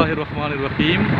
बिस्मिल्लाहिर्रहमानिर्रहीम।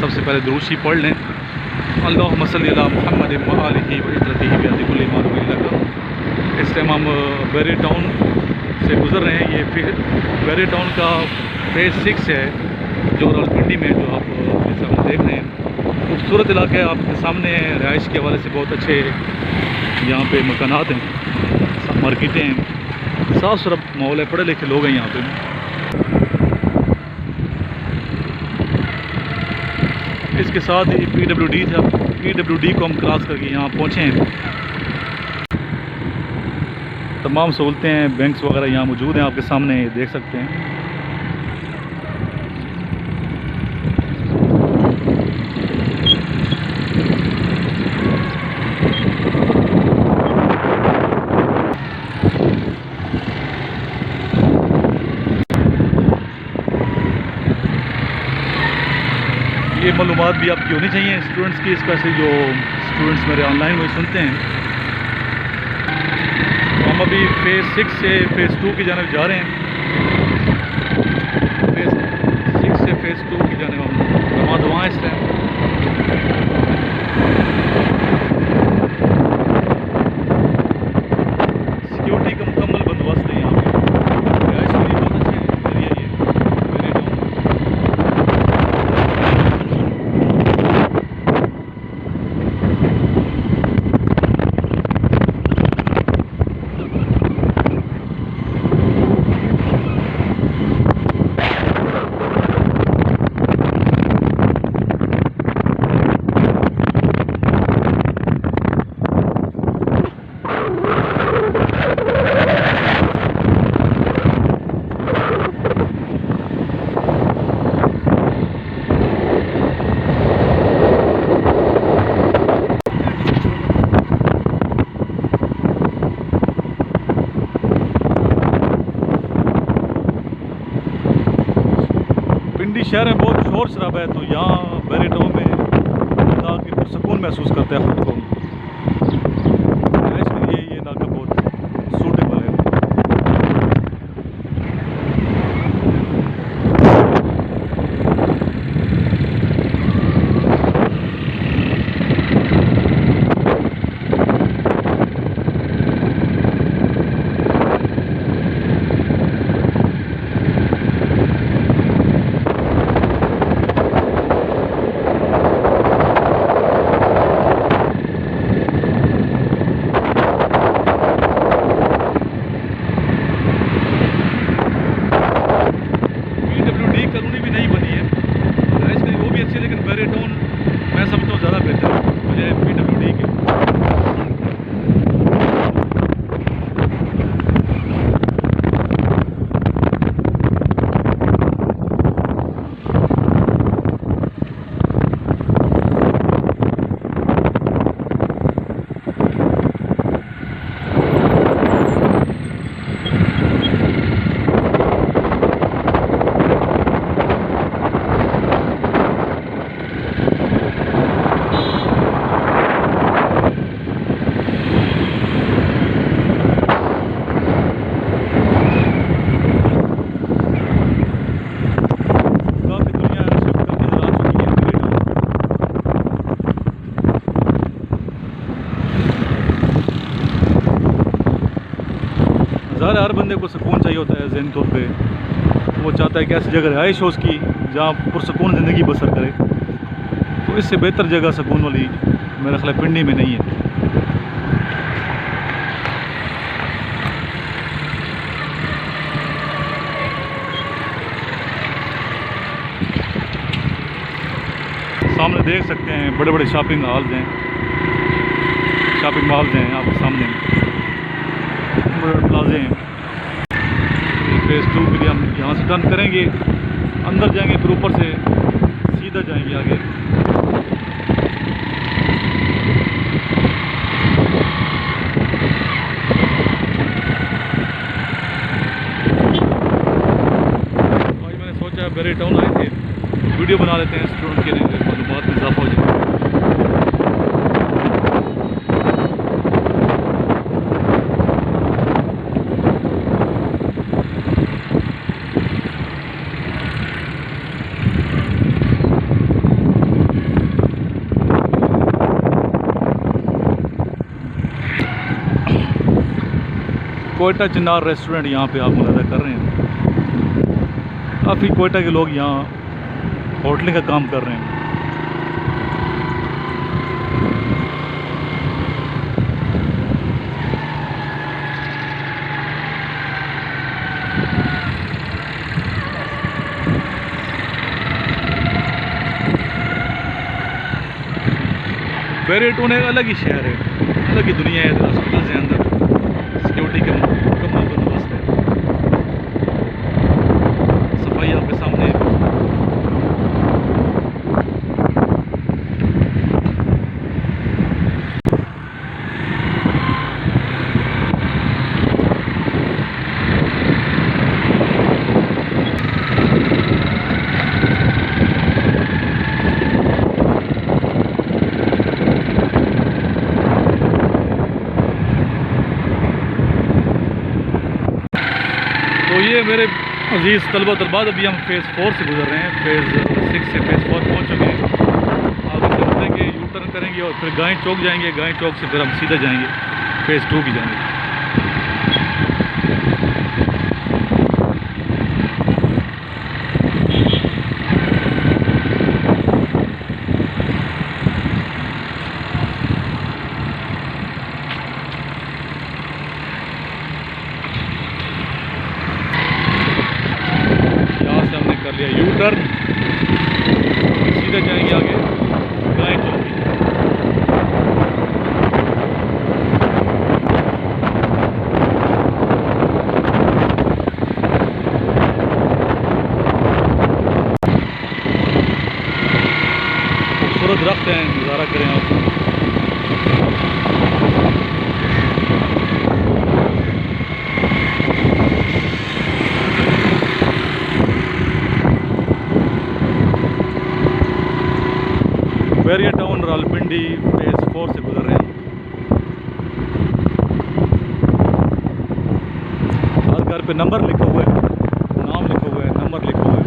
सबसे पहले दुरूद शरीफ पढ़ लें। अल्लाहुम्मा सल्ली अला मुहम्मद व आलिहि व इत्रतिहि बियदि कुल्ली मा लगा। इस टाइम हम बहरिया टाउन से गुज़र रहे हैं। ये बहरिया टाउन का फेज़ 6 है जो रावलपिंडी में, जो आप सामने देख रहे हैं। खूबसूरत इलाका है, आपके सामने रिहाइश के हवाले से बहुत अच्छे यहाँ पे मकानात हैं, मार्केटें हैं, साफ़ सुथरा माहौल है, पढ़े लिखे लोग हैं यहाँ पे। इसके साथ ही PWD था, PWD को हम क्रॉस करके यहाँ पहुँचे हैं। तमाम सहूलतें हैं, बैंक्स वगैरह यहाँ मौजूद हैं, आपके सामने देख सकते हैं। ये मालूमात भी आपकी होनी चाहिए स्टूडेंट्स की, स्पेशली जो स्टूडेंट्स मेरे ऑनलाइन वही सुनते हैं। हम अभी फेज़ 6 से फेज़ 2 की जानिब जा रहे हैं। फेज़ 6 से फेज़ 2 की जानिब हम रवाना हुआ इस टाइम। सिक्योरिटी का मुकम्मल बंदोबस्त है यहाँ पे। रिहाइश के लिए बहुत अच्छे एरिया ये बहरिया टाउन। पिंडी शहर में बहुत शोर शराबा है, तो यहाँ बहरिया टाउन में ताकि पुरसकून महसूस करते हैं खुद को। इसके लिए ये इलाका बहुत सूटेबल है। कॉलोनी भी नहीं बनी है, रिहाइश के लिए वो भी अच्छी है, लेकिन बहरिया टाउन मैं समझता हूँ ज़्यादा बेहतर है मुझे PWD के। ज़्यादा हर बंदे को सुकून चाहिए होता है ज़हनी तौर पे। वो चाहता है कि ऐसी जगह रिहाइश हो उसकी जहाँ पुरसकून ज़िंदगी बसर करे। तो इससे बेहतर जगह सुकून वाली मेरा ख्याल पिंडी में नहीं है। सामने देख सकते हैं बड़े बड़े शॉपिंग हॉल्स हैं, शॉपिंग मॉल्स हैं आपके सामने, प्लाजे हैं। फेज़ 2 के लिए हम यहाँ से टर्न करेंगे, अंदर जाएंगे, फिर ऊपर से सीधा जाएंगे आगे। आज मैंने सोचा बहरिया टाउन आए थे, वीडियो बना लेते हैं स्टूडेंट के लिए, मालूमात में इजाफा हो जाए। कोयटा चिनार रेस्टोरेंट यहाँ पे आप मुलाहिजा कर रहे हैं। काफ़ी कोयटा के लोग यहाँ होटलिंग का काम कर रहे हैं। बहरिया टाउन एक अलग ही शहर है, अलग ही दुनिया है। हॉस्पिटल से अंदर सिक्योरिटी का मुकम्मल बंदोबस्त है, सफाई आपके सामने है। तो ये मेरे अजीज़ तलबा तलबात, अभी हम फ़ेज़ 4 से गुजर रहे हैं। फ़ेज़ 6 से फ़ेज़ 4 पहुँच चुके हैं। आगे से उतरेंगे, यू टर्न करेंगे और फिर गाय चौक जाएंगे। गाय चौक से फिर हम सीधा जाएंगे फ़ेज़ 2 की जाएंगे। कर लिया यू टर्न, सीधे जाएंगे आगे गाय चौकी। खूबसूरत दरख्त हैं, नज़ारा करें आप। बहरिया टाउन रावलपिंडी फ़ेज़ 4 से गुजर रहे हैं। हर घर पे नंबर लिखा हुआ है, नाम लिखा हुआ है, नंबर लिखा हुआ है।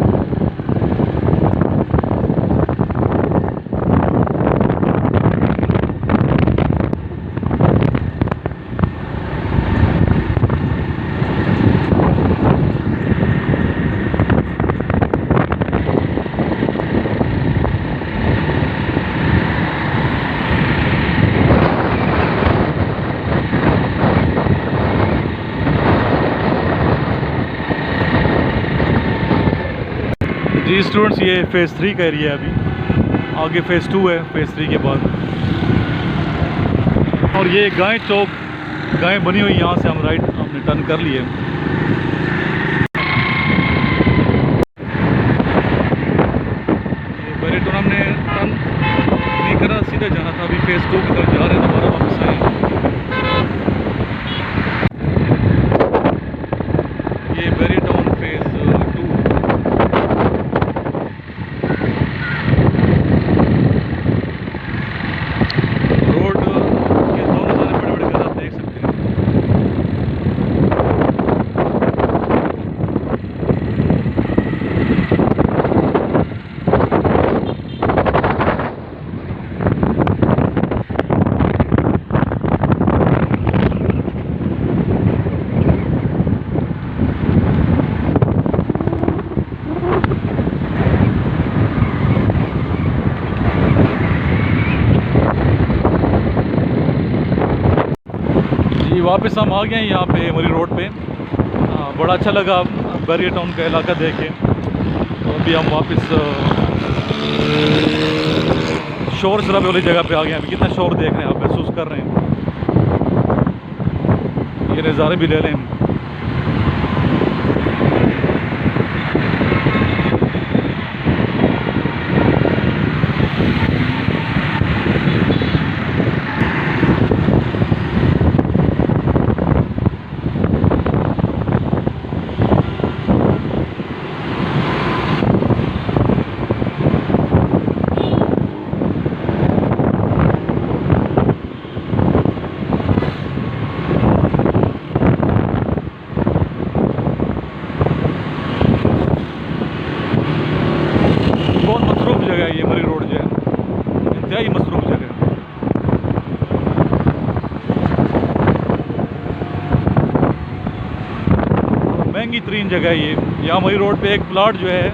जी स्टूडेंट्स, ये फ़ेज़ 3 का एरिया है। अभी आगे फ़ेज़ 2 है, फ़ेज़ 3 के बाद। और ये गाय चौक, गाय बनी हुई, यहाँ से हम राइट हमने टर्न कर लिए। ये बहरिया टाउन हमने टर्न नहीं करा, सीधा जाना था। अभी फ़ेज़ 2 की तरफ जा रहे हैं, दोबारा वापस आए। ये बहरिया टाउन फ़ेज़ 2। वापस हम आ गए हैं यहाँ पे मरी रोड पे। बड़ा अच्छा लगा बहरिया टाउन का इलाका देख के। तो अभी हम वापस शोर शराबे वाली जगह पे आ गए हैं। अभी कितना शोर देख रहे हैं आप, महसूस कर रहे हैं। ये नज़ारे भी ले लें। महंगी तरीन जगह है ये। यहाँ वही रोड पे एक प्लाट जो है,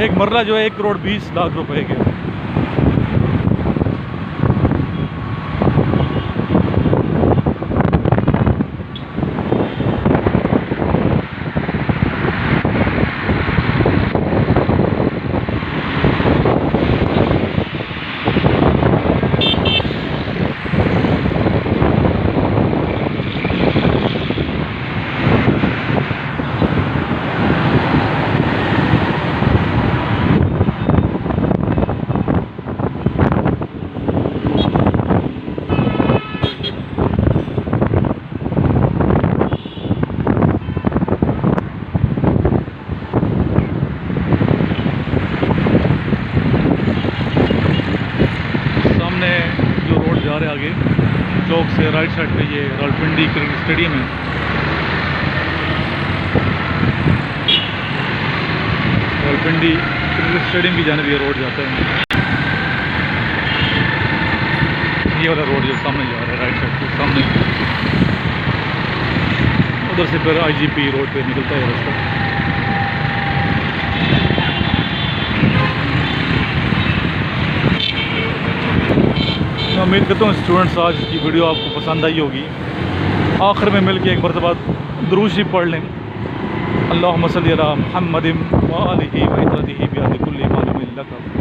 एक मरला जो है 1,20,00,000 रुपए के। आगे चौक से राइट साइड पे ये रावलपिंडी क्रिकेट स्टेडियम है। रावलपिंडी क्रिकेट स्टेडियम की जानिब ये रोड जाता है। ये वाला रोड जो सामने जा रहा है राइट साइड के सामने, उधर से फिर IGP रोड पे निकलता है रास्ता। मैं उम्मीद करता हूँ स्टूडेंट्स आज की वीडियो आपको पसंद आई होगी। आखिर में मिल के एक मरतबा दुरूद शरीफ पढ़ लें। अल्लाहुम्मा सल्ली अला मुहम्मदिन व आलिहि व इत्रतिही बिअदि कुल्ली मालूमिन लक।